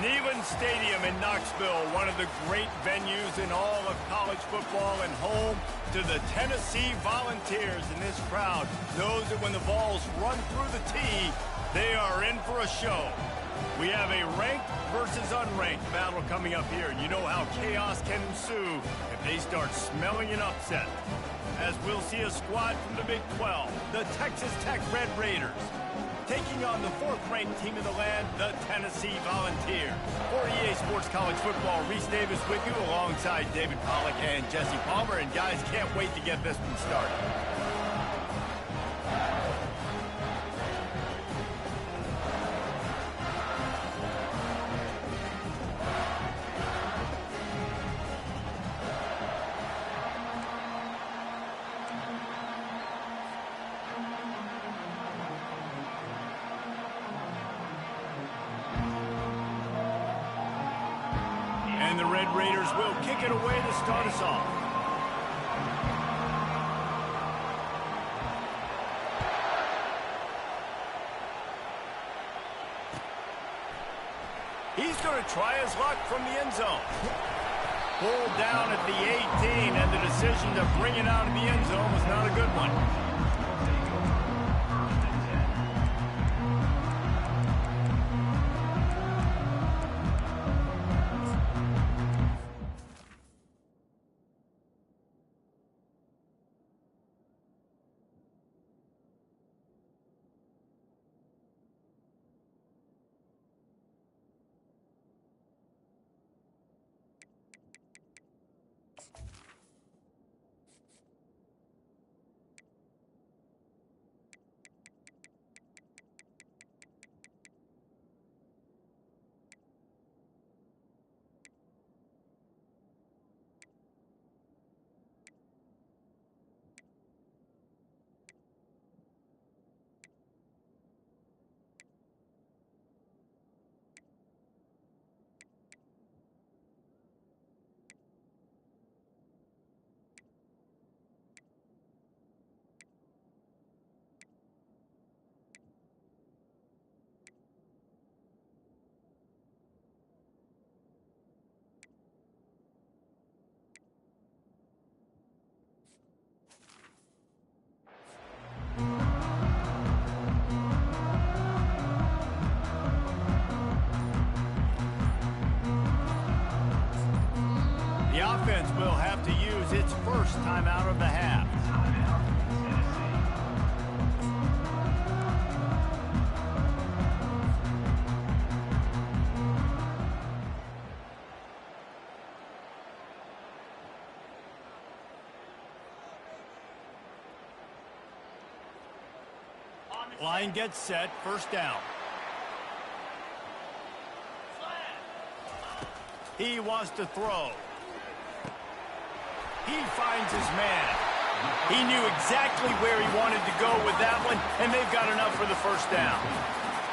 Neyland Stadium in Knoxville, one of the great venues in all of college football and home to the Tennessee Volunteers. And this crowd knows that when the balls run through the tee, they are in for a show. We have a ranked versus unranked battle coming up here. And you know how chaos can ensue if they start smelling an upset. As we'll see a squad from the Big 12, the Texas Tech Red Raiders, taking on the fourth-ranked team in the land, the Tennessee Volunteers. For EA Sports College Football, Reese Davis with you alongside David Pollack and Jesse Palmer. And guys, can't wait to get this one started. And the Red Raiders will kick it away to start us off. He's going to try his luck from the end zone. Pulled down at the 18, and the decision to bring it out of the end zone was not a good one. Offense will have to use its first time out of the half. Line gets set, first down. He wants to throw. He finds his man. He knew exactly where he wanted to go with that one, and they've got enough for the first down.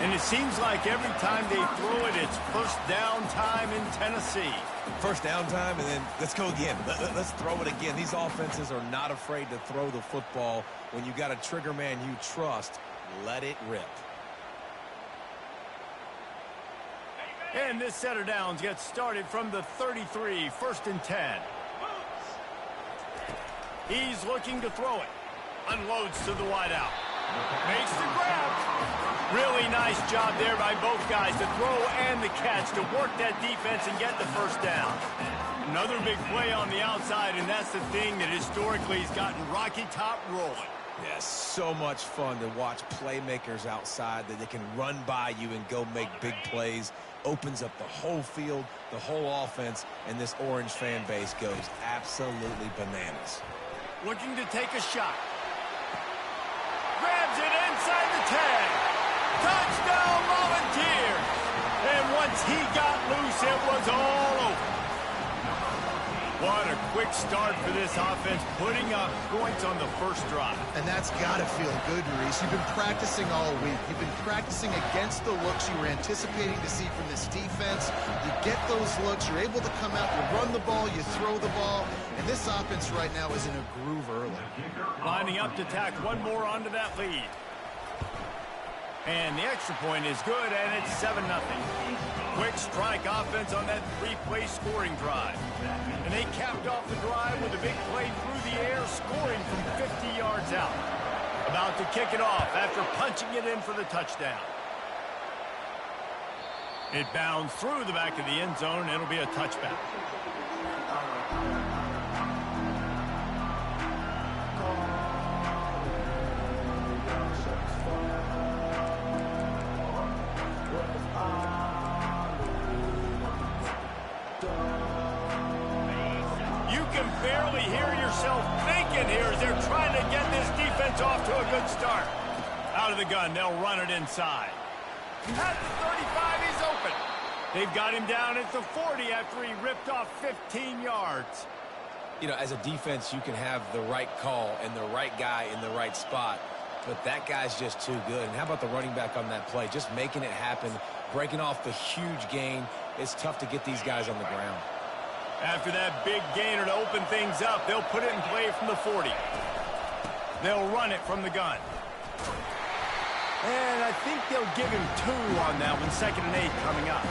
And it seems like every time they throw it, it's first down time in Tennessee. First down time, and then let's go again. Let's throw it again. These offenses are not afraid to throw the football. When you got a trigger man you trust, let it rip. And this set of downs gets started from the 33, first and 10. He's looking to throw it. Unloads to the wideout. Makes the grab. Really nice job there by both guys to throw and the catch to work that defense and get the first down. Another big play on the outside, and that's the thing that historically has gotten Rocky Top rolling. Yeah, so much fun to watch playmakers outside that they can run by you and go make big plays. Opens up the whole field, the whole offense, and this Orange fan base goes absolutely bananas. Looking to take a shot. Grabs it inside the 10. Touchdown Volunteers. And once he got loose, it was all over. What a quick start for this offense, putting up points on the first drive. And that's got to feel good, Reese. You've been practicing all week. You've been practicing against the looks you were anticipating to see from this defense. You get those looks, you're able to come out, you run the ball, you throw the ball, and this offense right now is in a groove early. Lining up to tack one more onto that lead. And the extra point is good, and it's 7-0. Quick strike offense on that 3-play scoring drive. And they capped off the drive with a big play through the air, scoring from 50 yards out. About to kick it off after punching it in for the touchdown. It bounds through the back of the end zone, and it'll be a touchback. You can barely hear yourself thinking here as they're trying to get this defense off to a good start. Out of the gun, they'll run it inside. At the 35, he's open. They've got him down at the 40 after he ripped off 15 yards. You know, as a defense, you can have the right call and the right guy in the right spot, but that guy's just too good. And how about the running back on that play? Just making it happen, breaking off the huge gain. It's tough to get these guys on the ground. After that big gainer to open things up, they'll put it in play from the 40. They'll run it from the gun. And I think they'll give him 2 on that one, 2nd and 8 coming up.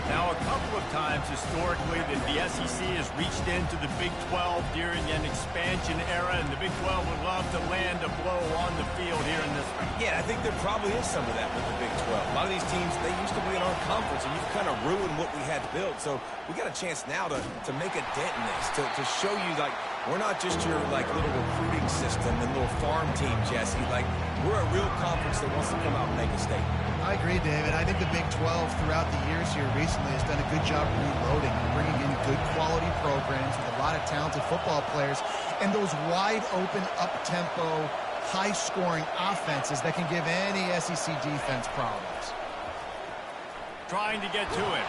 Now, a couple of times historically that the SEC has reached into the Big 12 during an expansion era, and the Big 12 would love to land a blow on the field here in this one. Yeah, I think there probably is some of that with the Big 12. A lot of these teams, they used to be in our conference, and you've kind of ruined what we had built. So we got a chance now to make a dent in this, to show you, like, we're not just your, like, little recruiting system and little farm team, Jesse. Like, we're a real conference that wants to come out and make a statement. I agree, David. I think the Big 12 throughout the years here recently has done a good job reloading and bringing in good quality programs with a lot of talented football players and those wide open, up-tempo, high-scoring offenses that can give any SEC defense problems. Trying to get to him.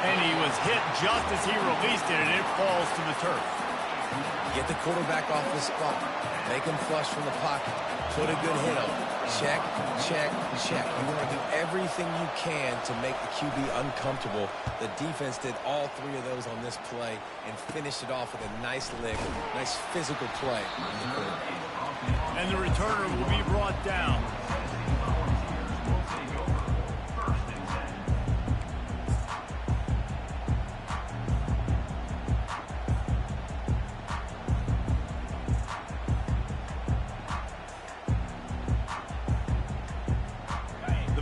And he was hit just as he released it, and it falls to the turf. Get the quarterback off the spot. Make him flush from the pocket. Put a good hit on. Check, check, check. You want to do everything you can to make the QB uncomfortable. The defense did all 3 of those on this play and finished it off with a nice lick, nice physical play. And the returner will be brought down.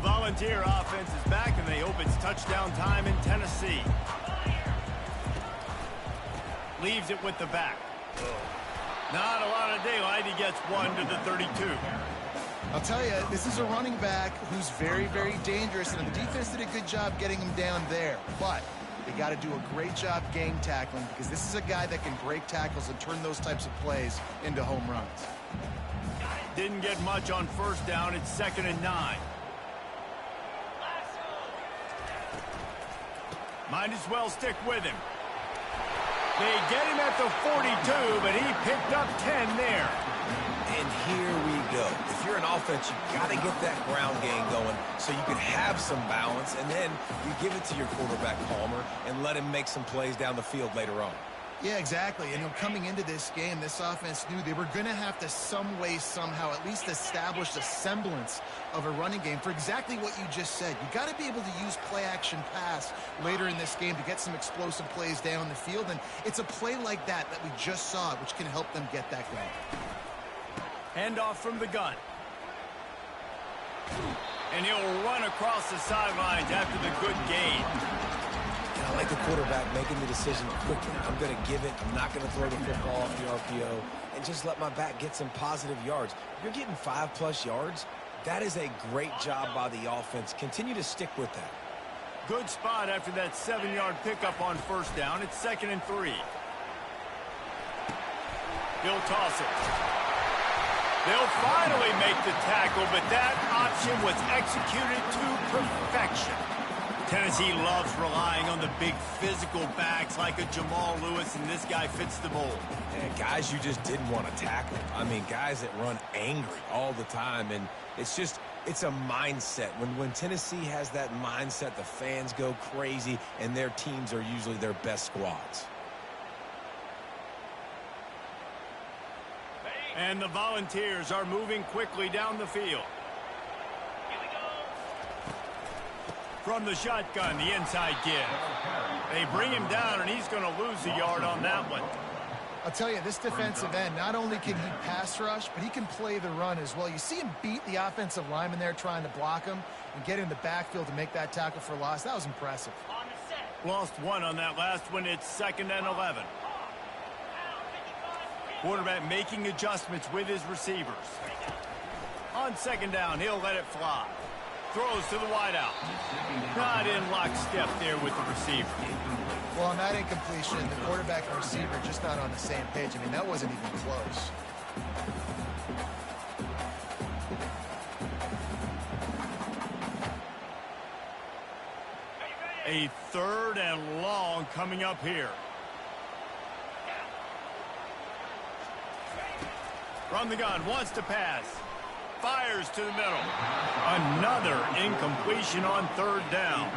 Volunteer offense is back, and they hope it's touchdown time in Tennessee. Leaves it with the back. Not a lot of daylight. He gets 1 to the 32. I'll tell you, this is a running back who's very, very dangerous, and the defense did a good job getting him down there. But they got to do a great job gang tackling, because this is a guy that can break tackles and turn those types of plays into home runs. Didn't get much on first down. It's 2nd and 9. Might as well stick with him. They get him at the 42, but he picked up 10 there. And here we go. If you're an offense, you got to get that ground game going so you can have some balance, and then you give it to your quarterback, Palmer, and let him make some plays down the field later on. Yeah, exactly. And coming into this game, this offense knew they were going to have to some way, somehow, at least establish a semblance of a running game for exactly what you just said. You got to be able to use play-action pass later in this game to get some explosive plays down the field. And it's a play like that we just saw, which can help them get that going. Handoff from the gun. And he'll run across the sidelines after the good gain. I like the quarterback making the decision quickly. I'm going to give it. I'm not going to throw the football off the RPO and just let my back get some positive yards. If you're getting 5+ yards, that is a great job by the offense. Continue to stick with that. Good spot after that 7-yard pickup on first down. It's 2nd and 3. He'll toss it. They'll finally make the tackle, but that option was executed to perfection. Tennessee loves relying on the big physical backs like a Jamal Lewis, and this guy fits the mold. And guys you just didn't want to tackle. I mean, guys that run angry all the time, and it's a mindset. When Tennessee has that mindset, the fans go crazy, and their teams are usually their best squads. And the Volunteers are moving quickly down the field. From the shotgun, the inside give. They bring him down, and he's going to lose a yard on that one. I'll tell you, this defensive end, not only can he pass rush, but he can play the run as well. You see him beat the offensive lineman there trying to block him and get in the backfield to make that tackle for loss. That was impressive. Lost one on that last one. It's 2nd and 11. Quarterback making adjustments with his receivers. On 2nd down, he'll let it fly. Throws to the wideout. Not in lockstep there with the receiver. Well, on that incompletion, the quarterback and receiver just not on the same page. I mean, that wasn't even close. A 3rd and long coming up here. From the gun, wants to pass. Fires to the middle. Another incompletion on 3rd down.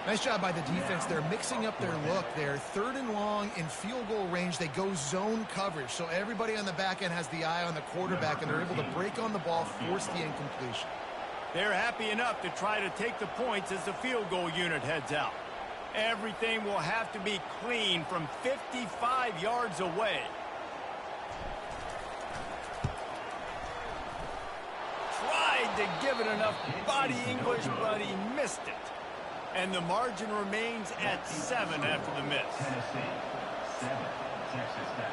Nice job by the defense. They're mixing up their look there. 3rd and long in field goal range. They go zone coverage. So everybody on the back end has the eye on the quarterback, and they're able to break on the ball, force the incompletion. They're happy enough to try to take the points as the field goal unit heads out. Everything will have to be clean from 55 yards away. Tried to give it enough body English, but he missed it. And the margin remains at 7 after the miss. Tennessee, 7. Texas Tech,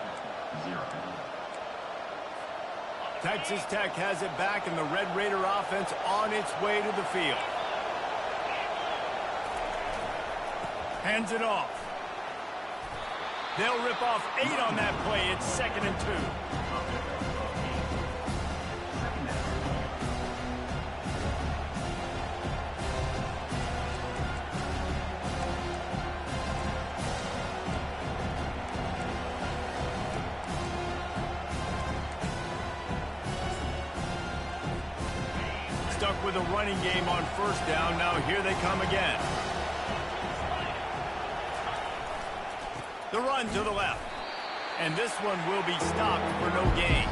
0. Texas Tech has it back, and the Red Raider offense on its way to the field. Hands it off. They'll rip off 8 on that play. It's 2nd and 2. Stuck with a running game on 1st down. Now here they come again. The run to the left. And this one will be stopped for no gain.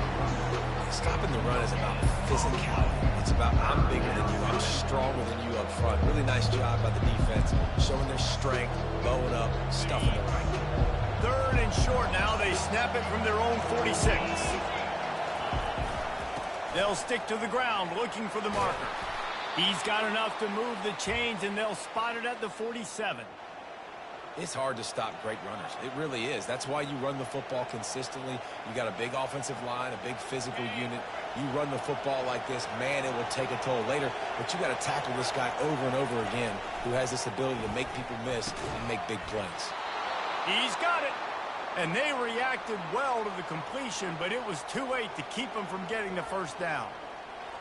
Stopping the run is about physicality. It's about I'm bigger than you, I'm stronger than you up front. Really nice job by the defense, showing their strength, bowing up, stuffing the right. 3rd and short now. They snap it from their own 46. They'll stick to the ground looking for the marker. He's got enough to move the chains, and they'll spot it at the 47. It's hard to stop great runners. It really is. That's why you run the football consistently. You got a big offensive line, a big physical unit. You run the football like this, man, it will take a toll later. But you got to tackle this guy over and over again who has this ability to make people miss and make big plays. He's got it. And they reacted well to the completion, but it was too late to keep him from getting the 1st down.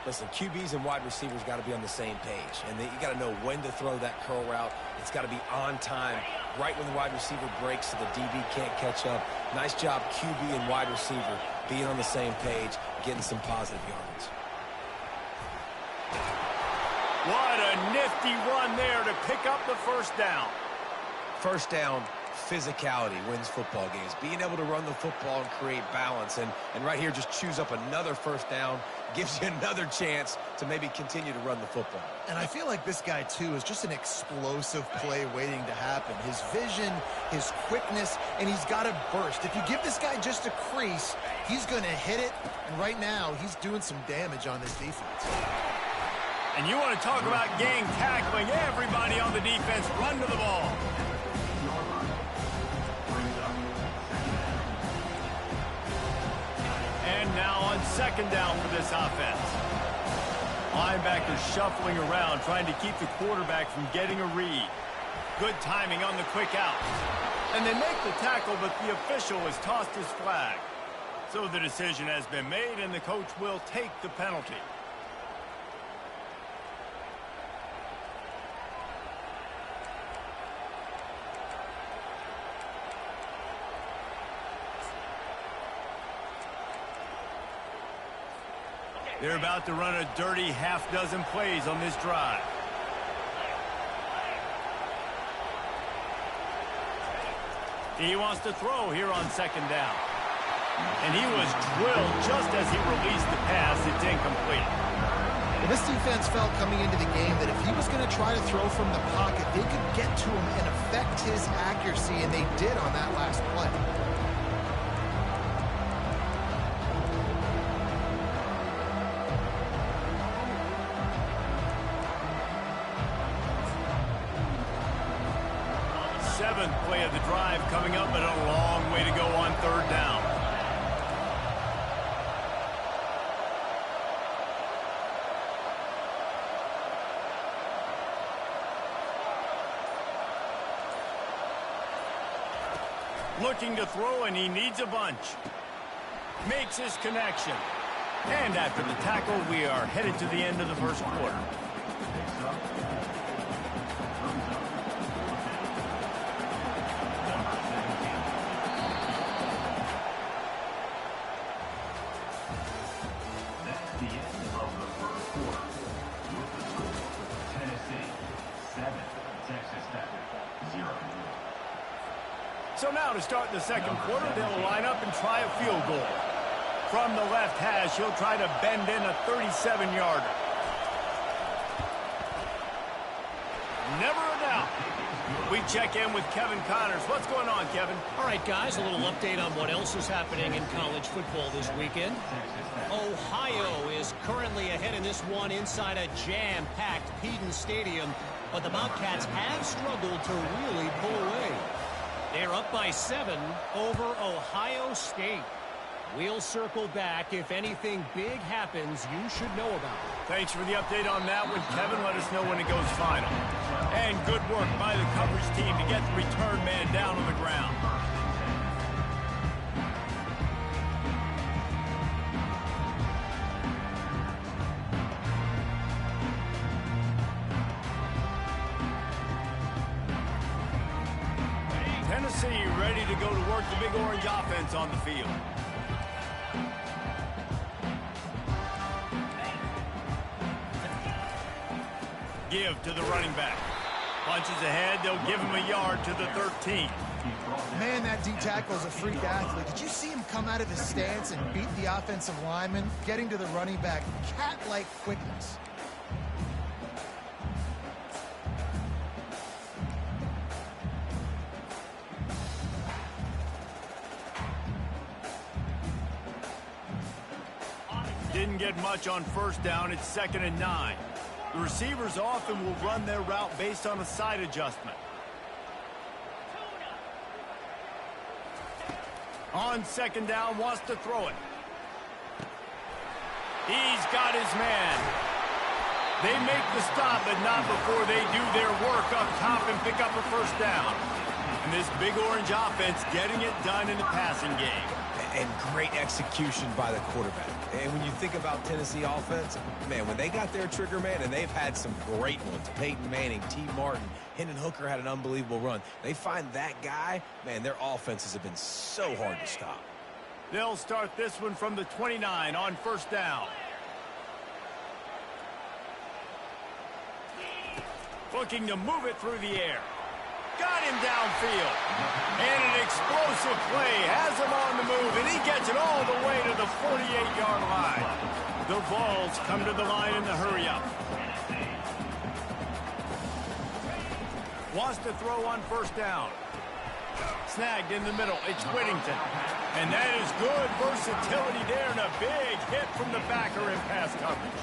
Listen, QBs and wide receivers got to be on the same page. And you got to know when to throw that curl route. It's got to be on time, right when the wide receiver breaks so the DB can't catch up. Nice job, QB and wide receiver, being on the same page, getting some positive yards. What a nifty run there to pick up the 1st down. 1st down, physicality wins football games. Being able to run the football and create balance. And right here, just choose up another 1st down. Gives you another chance to maybe continue to run the football. And I feel like this guy, too, is just an explosive play waiting to happen. His vision, his quickness, and he's got a burst. If you give this guy just a crease, he's going to hit it. And right now, he's doing some damage on this defense. And you want to talk about gang tackling. Everybody on the defense run to the ball. And now on 2nd down for this offense. Linebackers shuffling around, trying to keep the quarterback from getting a read. Good timing on the quick out. And they make the tackle, but the official has tossed his flag. So the decision has been made, and the coach will take the penalty. They're about to run a dirty half-dozen plays on this drive. He wants to throw here on 2nd down. And he was drilled just as he released the pass. It's incomplete. Well, this defense felt coming into the game that if he was going to try to throw from the pocket, they could get to him and affect his accuracy, and they did on that last play. Seventh play of the drive coming up, but a long way to go on third down. Looking to throw, and he needs a bunch. Makes his connection. And after the tackle, we are headed to the end of the first quarter. That's the end of the first quarter. With the score, Tennessee 7, Texas Tech 0. So now to start the second quarter, they'll line up and try a field goal. From the left hash, he'll try to bend in a 37-yarder. Never a doubt. We check in with Kevin Connors. What's going on, Kevin? All right, guys, a little update on what else is happening in college football this weekend. Ohio is currently ahead in this one inside a jam-packed Peden Stadium, but the Bobcats have struggled to really pull away. They're up by 7 over Ohio State. We'll circle back. If anything big happens, you should know about it. Thanks for the update on that one, Kevin. Let us know when it goes final. And good work by the coverage team to get the return man down on the ground. Tennessee ready to go to work the Big Orange offense on the field. Give to the running back. Punches ahead, they'll give him a yard to the 13. Man, that D tackle is a freak athlete. Did you see him come out of his stance and beat the offensive lineman, getting to the running back? Cat-like quickness. Didn't get much on first down. It's 2nd and 9. The receivers often will run their route based on a side adjustment. On 2nd down, wants to throw it. He's got his man. They make the stop, but not before they do their work up top and pick up a first down. And this Big Orange offense getting it done in the passing game. And great execution by the quarterback. And when you think about Tennessee offense, man, when they got their trigger man, and they've had some great ones, Peyton Manning, T. Martin, Hendon Hooker had an unbelievable run. They find that guy, man, their offenses have been so hard to stop. They'll start this one from the 29 on first down. Looking to move it through the air. Got him downfield. And an explosive play has him on the move, and he gets it all the way to the 48-yard line. The Vols come to the line in the hurry-up. Wants to throw on first down. Snagged in the middle. It's Whittington. And that is good versatility there, and a big hit from the backer in pass coverage.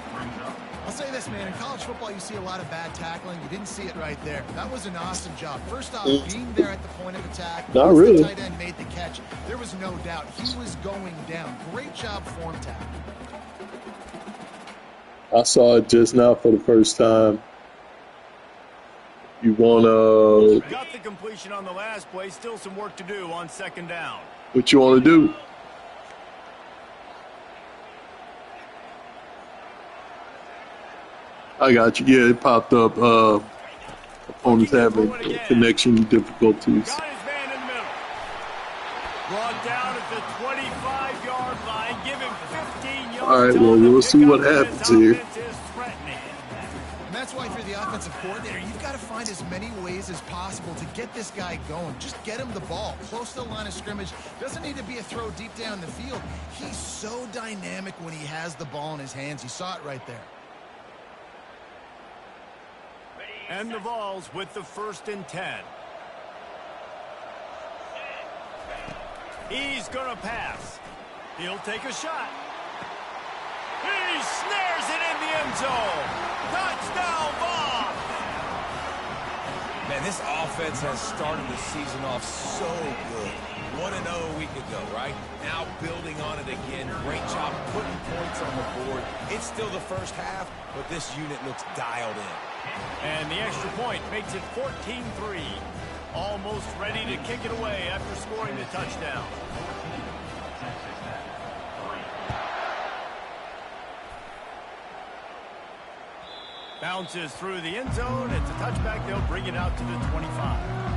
I'll say this, man. In college football, you see a lot of bad tackling. You didn't see it right there. That was an awesome job. First off, being there at the point of attack. Not really. The tight end made the catch. There was no doubt. He was going down. Great job form tackle. I saw it just now for the first time. You wanna? Got the completion on the last play. Still some work to do on 2nd down. What you want to do? I got you. Yeah, it popped up. Opponents having connection difficulties. Got his man in the middle. Brought down at the 25-yard line. Give him 15 yards. All right, well, we'll see what happens here. And that's why, if you're the offensive coordinator, you've got to find as many ways as possible to get this guy going. Just get him the ball close to the line of scrimmage. Doesn't need to be a throw deep down the field. He's so dynamic when he has the ball in his hands. You saw it right there. And the Vols with the 1st and 10. He's going to pass. He'll take a shot. He snares it in the end zone. Touchdown, Vols! Man, this offense has started the season off so good. 1-0 a week ago, right? Now building on it again. Great job putting points on the board. It's still the first half, but this unit looks dialed in. And the extra point makes it 14-3. Almost ready to kick it away after scoring the touchdown. Bounces through the end zone. It's a touchback. They'll bring it out to the 25.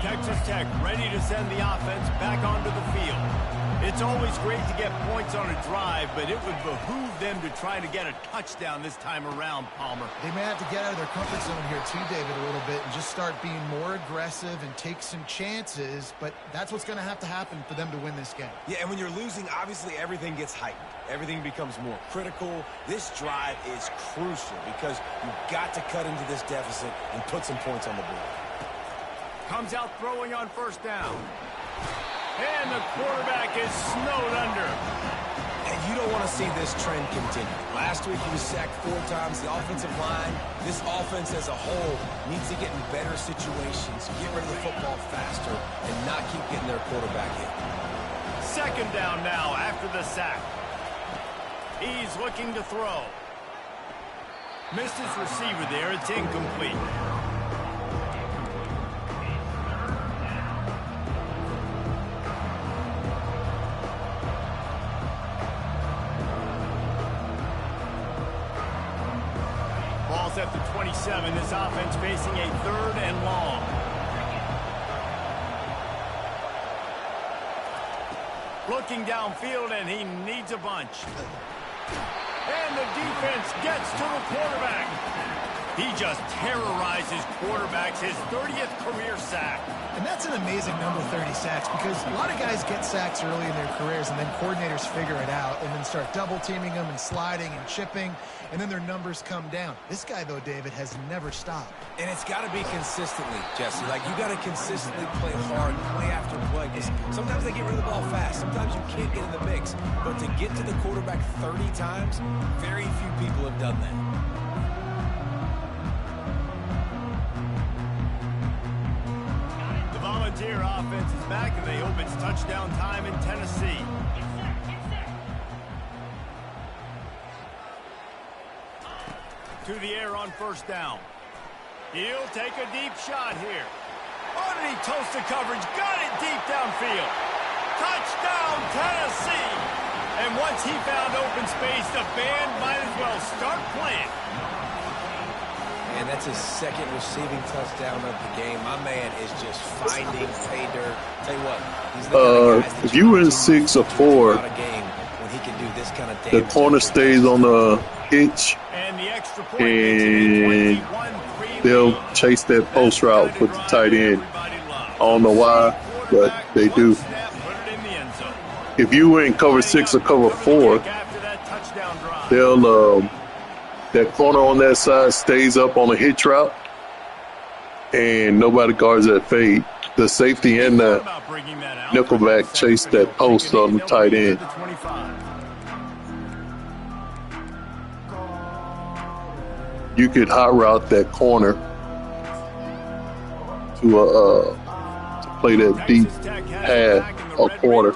Texas Tech ready to send the offense back onto the field. It's always great to get points on a drive, but it would behoove them to try to get a touchdown this time around, Palmer. They may have to get out of their comfort zone here too, David, a little bit and just start being more aggressive and take some chances, but that's what's going to happen for them to win this game. Yeah, and when you're losing, obviously everything gets heightened. Everything becomes more critical. This drive is crucial because you've got to cut into this deficit and put some points on the board. Comes out throwing on 1st down. And the quarterback is snowed under. And you don't want to see this trend continue. Last week he was sacked 4 times. The offensive line, this offense as a whole, needs to get in better situations, get rid of the football faster, and not keep getting their quarterback hit. 2nd down now after the sack. He's looking to throw. Missed his receiver there. It's incomplete. Ball's at the 27. This offense facing a 3rd and long. Looking downfield, and he needs a bunch. And the defense gets to the quarterback. He just terrorizes quarterbacks, his 30th career sack. And that's an amazing number, 30 sacks, because a lot of guys get sacks early in their careers, and then coordinators figure it out and then start double-teaming them and sliding and chipping, and then their numbers come down. This guy, though, David, has never stopped. And it's got to be consistently, Jesse. Like, you got to consistently play hard, play after play. Sometimes they get rid of the ball fast. Sometimes you can't get in the mix. But to get to the quarterback 30 times, very few people have done that. Volunteer offense is back, and they hope it's touchdown time in Tennessee. To the air on 1st down. He'll take a deep shot here. Oh, did he toast the coverage? Got it deep downfield. Touchdown, Tennessee! And once he found open space, the band might as well start playing. And that's his 2nd receiving touchdown of the game. My man is just finding pay dirt. Tell you what, he's the kind of guy that if you win 6 or 4, when he can do this kind of the corner stays on the hitch, and the extra point and they'll chase that post route with the tight end. I don't know why, but they do. If you win cover 6 or cover 4, they'll that corner on that side stays up on a hitch route, and nobody guards that fade. The safety and the nickelback chase that post on the tight end. You could hot route that corner to play that deep pad or corner.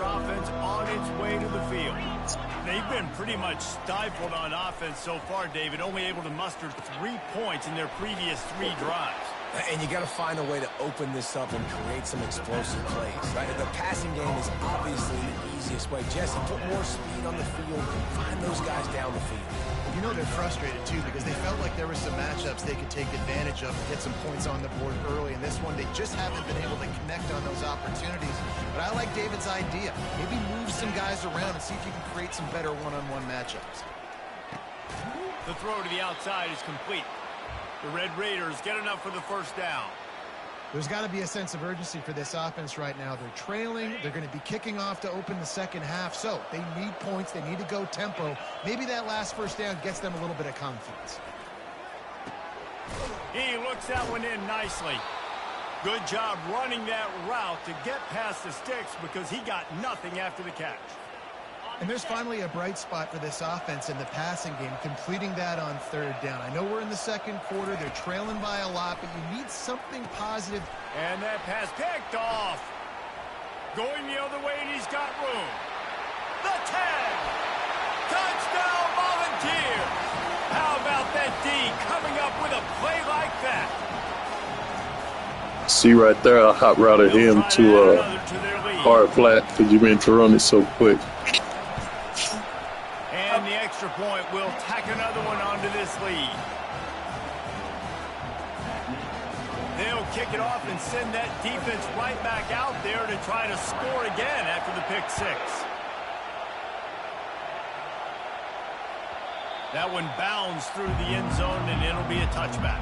Pretty much stifled on offense so far, David. Only able to muster 3 points in their previous 3 drives. And you got to find a way to open this up and create some explosive plays. Right? The passing game is obviously the easiest way. Jesse, put more speed on the field. Find those guys down the field. You know they're frustrated, too, because they felt like there were some matchups they could take advantage of and get some points on the board early. In this one, they just haven't been able to connect on those opportunities. But I like David's idea. Maybe move some guys around and see if you can create some better one-on-one matchups. The throw to the outside is complete. The Red Raiders get enough for the first down. There's got to be a sense of urgency for this offense right now. They're trailing. They're going to be kicking off to open the second half. So they need points. They need to go tempo. Maybe that last first down gets them a little bit of confidence. He looks that one in nicely. Good job running that route to get past the sticks because he got nothing after the catch. And there's finally a bright spot for this offense in the passing game, completing that on third down. I know we're in the second quarter. They're trailing by a lot, but you need something positive. And that pass picked off. Going the other way, and he's got room. The 10. Touchdown, Volunteers. How about that D coming up with a play like that? See right there, I hot routed him to hard flat because you meant to run it so quick. And the extra point will tack another one onto this lead. They'll kick it off and send that defense right back out there to try to score again after the pick six. That one bounds through the end zone, and it'll be a touchback.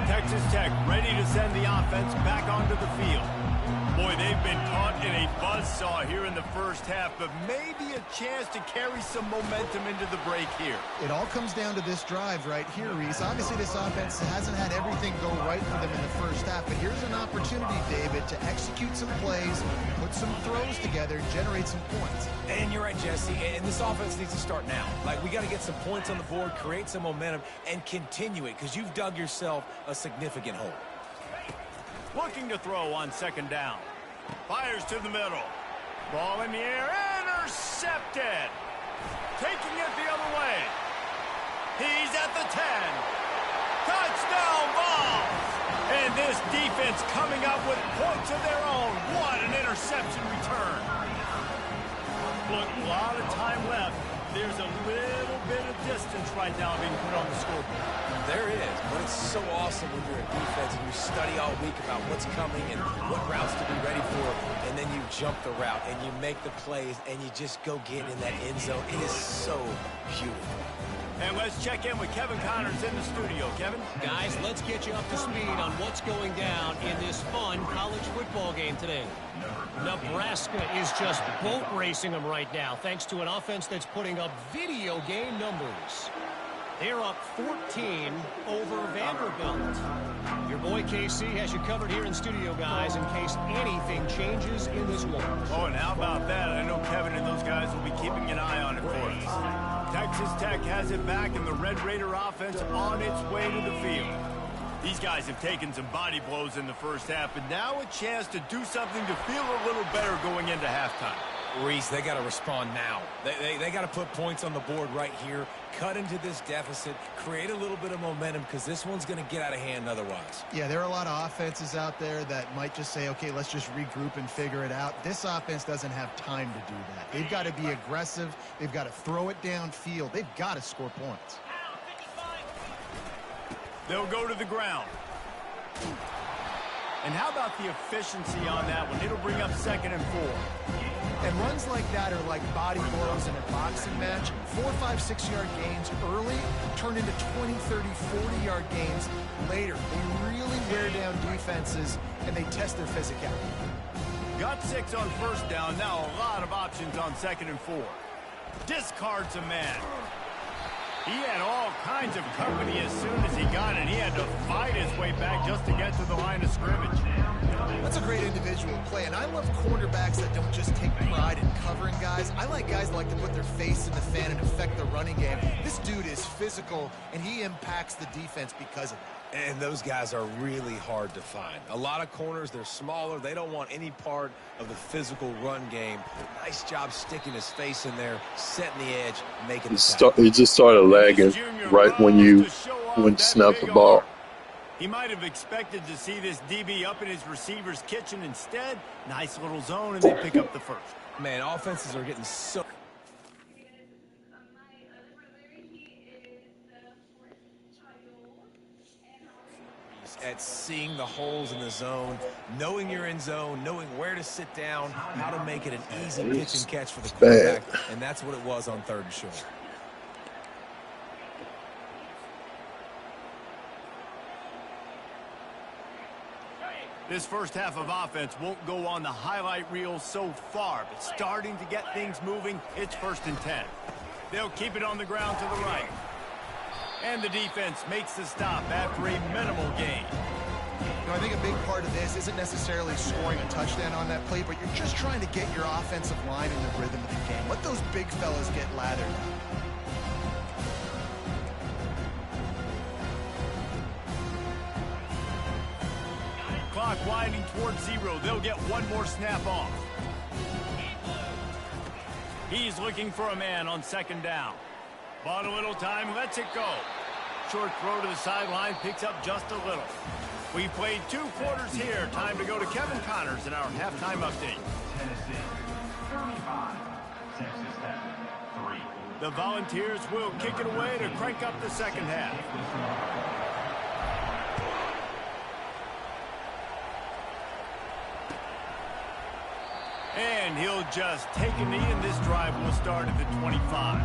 Texas Tech ready to send the offense back onto the field. Boy, they've been caught in a buzzsaw here in the first half, but maybe a chance to carry some momentum into the break here. It all comes down to this drive right here, Reese. Obviously, this offense hasn't had everything go right for them in the first half, but here's an opportunity, David, to execute some plays, put some throws together, generate some points. And you're right, Jesse, and this offense needs to start now. Like, we got to get some points on the board, create some momentum, and continue it, because you've dug yourself a significant hole. Looking to throw on second down. Fires to the middle. Ball in the air. Intercepted. Taking it the other way. He's at the 10. Touchdown ball. And this defense coming up with points of their own. What an interception return. Look, a lot of time left. There's a little bit of distance right now being put on the scoreboard. There is, but it's so awesome when you're a defense and you study all week about what's coming and what routes to be ready for, and then you jump the route and you make the plays and you just go get in that end zone. It is so beautiful. And let's check in with Kevin Connors in the studio. Kevin? Guys, let's get you up to speed on what's going down in this fun college football game today. Nebraska is just boat racing them right now, thanks to an offense that's putting up video game numbers. They're up 14 over Vanderbilt. Your boy KC has you covered here in studio, guys, in case anything changes in this one. Oh, and how about that? I know Kevin and those guys will be keeping an eye on it for us. Texas Tech has it back, and the Red Raider offense on its way to the field. These guys have taken some body blows in the first half, and now a chance to do something to feel a little better going into halftime. Reese, they got to respond now. They got to put points on the board right here, cut into this deficit, create a little bit of momentum, because this one's going to get out of hand otherwise. Yeah, there are a lot of offenses out there that might just say, okay, let's just regroup and figure it out. This offense doesn't have time to do that. They've got to be aggressive. They've got to throw it downfield. They've got to score points. They'll go to the ground. And how about the efficiency on that one? It'll bring up 2nd and 4. And runs like that are like body blows in a boxing match. 4, 5, 6-yard gains early turn into 20, 30, 40-yard gains later. They really wear down defenses, and they test their physicality. Got 6 on first down. Now a lot of options on 2nd and 4. Discards a man. He had all kinds of company as soon as he got it. He had to fight his way back just to get to the line of scrimmage. That's a great individual play, and I love cornerbacks that don't just take pride in covering guys. I like guys that like to put their face in the fan and affect the running game. This dude is physical, and he impacts the defense because of that. And those guys are really hard to find. A lot of corners, they're smaller. They don't want any part of the physical run game. Nice job sticking his face in there, setting the edge, making the tackle. It just started lagging right when you snap the ball. He might have expected to see this DB up in his receiver's kitchen. Instead, nice little zone, and they pick up the first. Man, offenses are getting so... at seeing the holes in the zone, knowing you're in zone, knowing where to sit down, how to make it an easy pitch and catch for the quarterback, and that's what it was on 3rd and short. This first half of offense won't go on the highlight reel so far, but starting to get things moving, it's 1st and 10. They'll keep it on the ground to the right. And the defense makes the stop after a minimal gain. You know, I think a big part of this isn't necessarily scoring a touchdown on that play, but you're just trying to get your offensive line in the rhythm of the game. Let those big fellas get lathered. Clock winding towards 0. They'll get one more snap off. He's looking for a man on 2nd down. Bought a little time, lets it go. Short throw to the sideline, picks up just a little. We played 2 quarters here. Time to go to Kevin Connors in our halftime update. Tennessee 35, Texas Tech 3. The Volunteers will kick it away to crank up the 2nd half. And he'll just take a knee, and this drive will start at the 25.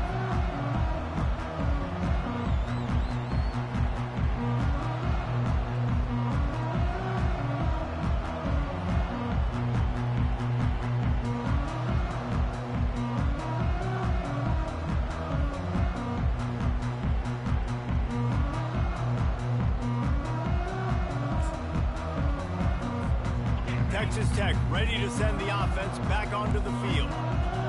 Texas Tech ready to send the offense back onto the field.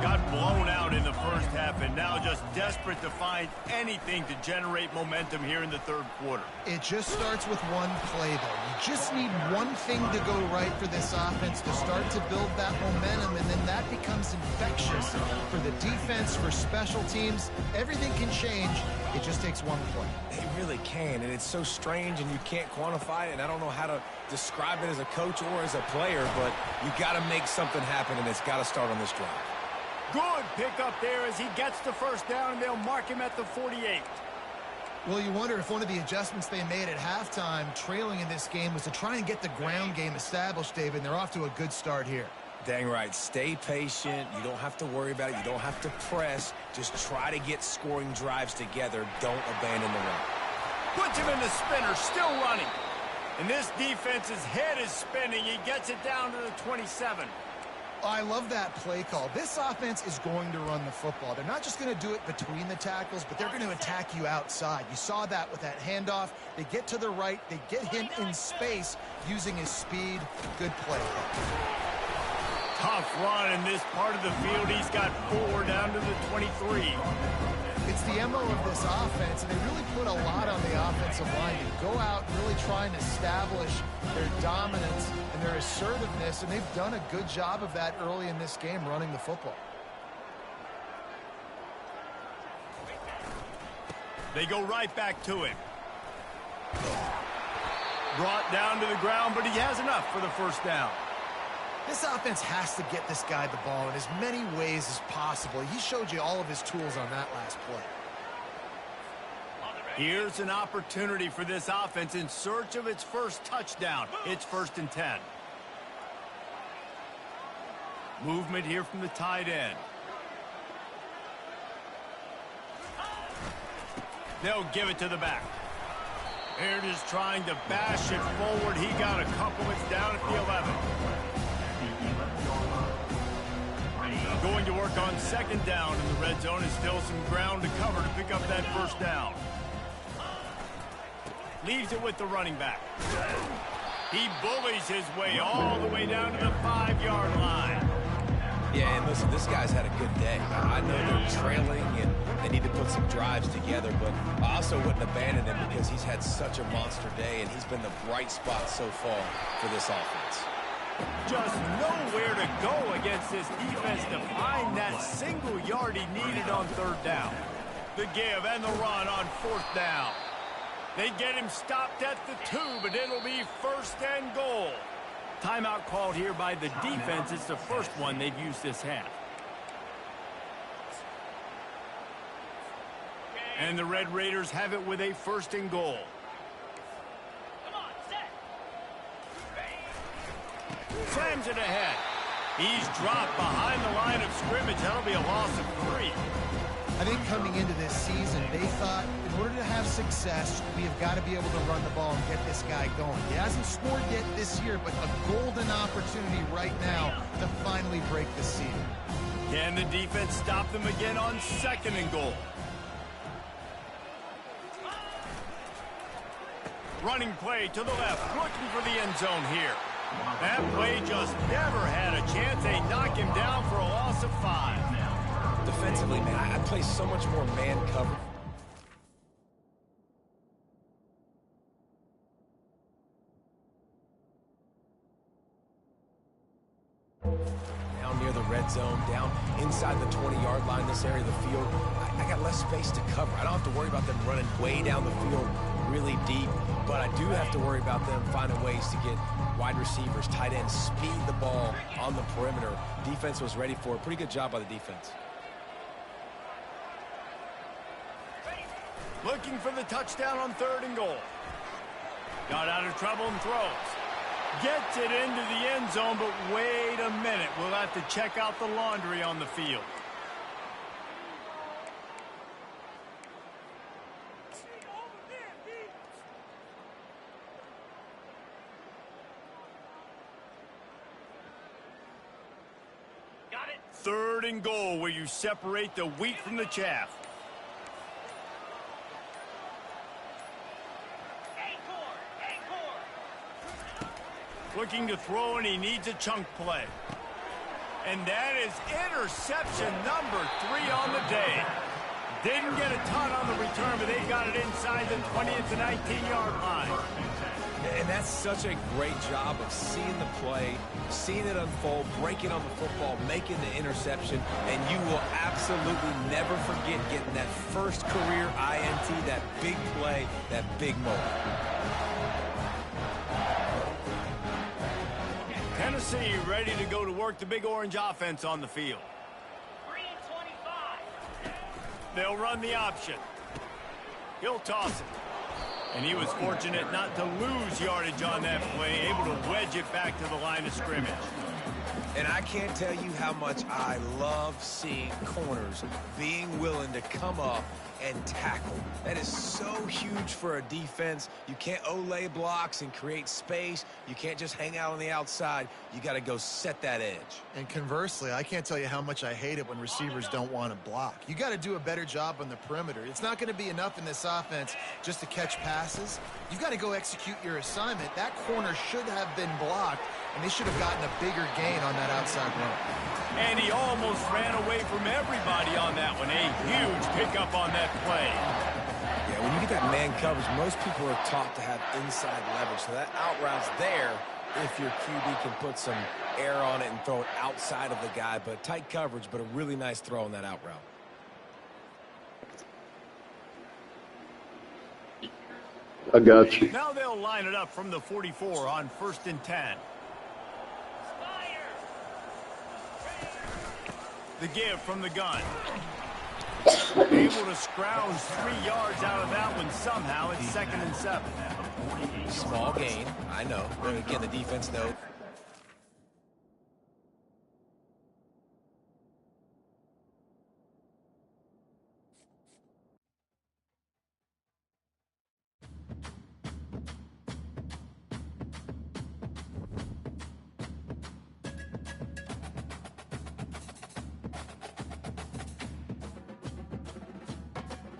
Got blown out in the first half and now just desperate to find anything to generate momentum here in the 3rd quarter. It just starts with one play, though. You just need one thing to go right for this offense to start to build that momentum, and then that becomes infectious for the defense, for special teams. Everything can change. It just takes one play. It really can, and it's so strange, and you can't quantify it, and I don't know how to describe it as a coach or as a player, but you got to make something happen, and it's got to start on this drive. Good pickup there as he gets the 1st down, and they'll mark him at the 48. Well, you wonder if one of the adjustments they made at halftime, trailing in this game, was to try and get the ground game established, David. They're off to a good start here. Dang right. Stay patient. You don't have to worry about it. You don't have to press. Just try to get scoring drives together. Don't abandon the run. Puts him in the spinner, still running. And this defense's head is spinning. He gets it down to the 27. I love that play call. This offense is going to run the football. They're not just going to do it between the tackles, but they're going to attack you outside. You saw that with that handoff. They get to the right. They get him in space using his speed. Good play. Tough run in this part of the field. He's got 4 down to the 23. It's the MO of this offense, and they really put a lot on the offensive line to go out and really try and establish their dominance and their assertiveness, and they've done a good job of that early in this game running the football. They go right back to him. Brought down to the ground, but he has enough for the 1st down. This offense has to get this guy the ball in as many ways as possible. He showed you all of his tools on that last play. Here's an opportunity for this offense in search of its 1st touchdown. It's 1st and 10. Movement here from the tight end. They'll give it to the back. They're just trying to bash it forward. He got a couple. It's down at the 11. Going to work on 2nd down in the red zone. Is still some ground to cover to pick up that 1st down. Leaves it with the running back. He bullies his way all the way down to the 5-yard line. Yeah, and listen, this guy's had a good day. I know they're trailing and they need to put some drives together, but I also wouldn't abandon him because he's had such a monster day and he's been the bright spot so far for this offense. Just nowhere to go against this defense to find that single yard he needed on 3rd down. The give and the run on 4th down. They get him stopped at the 2, but it'll be 1st and goal. Timeout called here by the defense. It's the first one they've used this half. And the Red Raiders have it with a 1st and goal. Sends it ahead. He's dropped behind the line of scrimmage. That'll be a loss of 3. I think coming into this season, they thought in order to have success, we have got to be able to run the ball and get this guy going. He hasn't scored yet this year, but a golden opportunity right now to finally break the seal. Can the defense stop them again on 2nd and goal? Running play to the left, looking for the end zone here. That play just never had a chance. They knock him down for a loss of 5. Defensively, man, I play so much more man cover. Down near the red zone, down inside the 20-yard line, this area of the field, I got less space to cover. I don't have to worry about them running way down the field really deep, but I do have to worry about them finding ways to get wide receivers, tight ends, speed the ball on the perimeter. Defense was ready for it. Pretty good job by the defense. Looking for the touchdown on 3rd and goal. Got out of trouble and throws. Gets it into the end zone, but wait a minute. We'll have to check out the laundry on the field. Got it. 3rd and goal, where you separate the wheat from the chaff. Looking to throw, and he needs a chunk play. And that is interception number 3 on the day. Didn't get a ton on the return, but they got it inside the 20th to 19-yard line. And that's such a great job of seeing the play, seeing it unfold, breaking on the football, making the interception, and you will absolutely never forget getting that first career INT, that big play, that big moment. Tennessee ready to go to work the Big Orange offense on the field. 3-25. They'll run the option. He'll toss it. And he was fortunate not to lose yardage on that play, able to wedge it back to the line of scrimmage. And I can't tell you how much I love seeing corners being willing to come up and tackle. That is so huge for a defense. You can't olay blocks and create space. You can't just hang out on the outside. You got to go set that edge. And conversely, I can't tell you how much I hate it when receivers don't want to block. You got to do a better job on the perimeter. It's not going to be enough in this offense just to catch passes. You've got to go execute your assignment. That corner should have been blocked, and they should have gotten a bigger gain on that outside run. And he almost ran away from everybody on that one. A huge pickup on that play. Yeah, when you get that man coverage, most people are taught to have inside leverage. So that out route's there if your QB can put some air on it and throw it outside of the guy. But tight coverage, but a really nice throw on that out route. I got you. Now they'll line it up from the 44 on 1st and 10. The give from the gun. Able to scrounge 3 yards out of that one somehow. It's 2nd and 7. Small gain, I know. But again, the defense, though,